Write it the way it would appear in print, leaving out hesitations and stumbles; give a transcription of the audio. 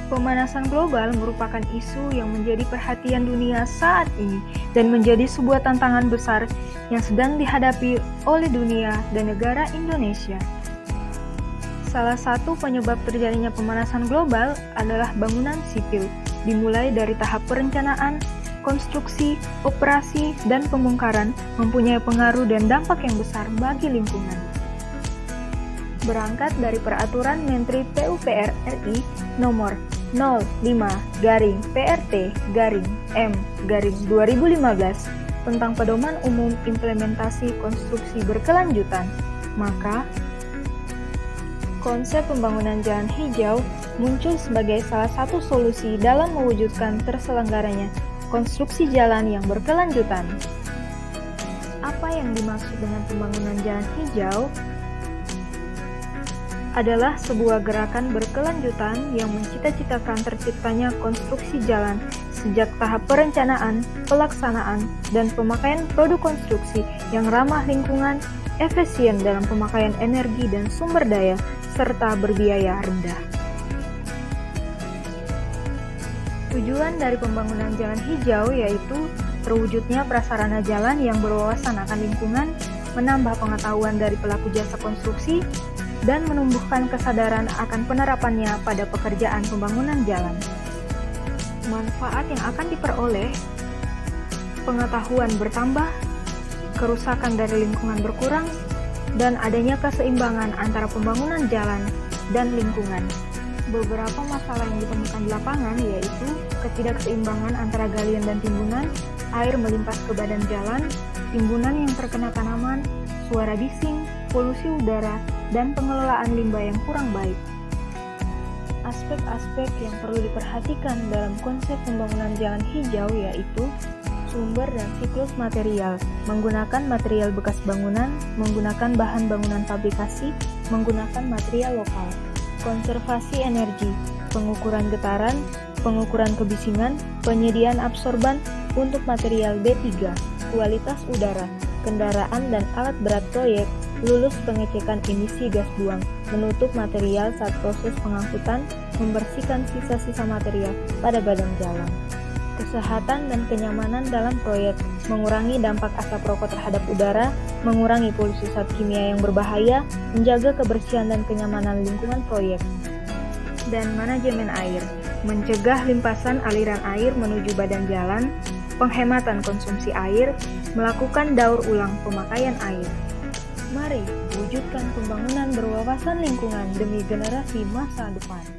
Pemanasan global merupakan isu yang menjadi perhatian dunia saat ini dan menjadi sebuah tantangan besar yang sedang dihadapi oleh dunia dan negara Indonesia. Salah satu penyebab terjadinya pemanasan global adalah bangunan sipil, dimulai dari tahap perencanaan, konstruksi, operasi, dan pembongkaran mempunyai pengaruh dan dampak yang besar bagi lingkungan. Berangkat dari Peraturan Menteri PUPR RI Nomor 05-PRT-M-2015 tentang Pedoman Umum Implementasi Konstruksi Berkelanjutan, maka konsep pembangunan jalan hijau muncul sebagai salah satu solusi dalam mewujudkan terselenggaranya konstruksi jalan yang berkelanjutan. Apa yang dimaksud dengan pembangunan jalan hijau? Adalah sebuah gerakan berkelanjutan yang mencita-citakan terciptanya konstruksi jalan sejak tahap perencanaan, pelaksanaan, dan pemakaian produk konstruksi yang ramah lingkungan, efisien dalam pemakaian energi dan sumber daya, serta berbiaya rendah. Tujuan dari pembangunan jalan hijau yaitu terwujudnya prasarana jalan yang berwawasan akan lingkungan, menambah pengetahuan dari pelaku jasa konstruksi, dan menumbuhkan kesadaran akan penerapannya pada pekerjaan pembangunan jalan. Manfaat yang akan diperoleh: pengetahuan bertambah, kerusakan dari lingkungan berkurang, dan adanya keseimbangan antara pembangunan jalan dan lingkungan. Beberapa masalah yang ditemukan di lapangan yaitu ketidakseimbangan antara galian dan timbunan, air melimpas ke badan jalan, timbunan yang terkena tanaman, suara bising, polusi udara, dan pengelolaan limbah yang kurang baik. Aspek-aspek yang perlu diperhatikan dalam konsep pembangunan jalan hijau yaitu sumber dan siklus material, menggunakan material bekas bangunan, menggunakan bahan bangunan fabrikasi, menggunakan material lokal, konservasi energi, pengukuran getaran, pengukuran kebisingan, penyediaan absorban untuk material D3, kualitas udara, kendaraan dan alat berat proyek, lulus pengecekan emisi gas buang, menutup material saat proses pengangkutan, membersihkan sisa-sisa material pada badan jalan. Kesehatan dan kenyamanan dalam proyek, mengurangi dampak asap rokok terhadap udara, mengurangi polusi zat kimia yang berbahaya, menjaga kebersihan dan kenyamanan lingkungan proyek. Dan manajemen air, mencegah limpasan aliran air menuju badan jalan, penghematan konsumsi air, melakukan daur ulang pemakaian air. Mari wujudkan pembangunan berwawasan lingkungan demi generasi masa depan.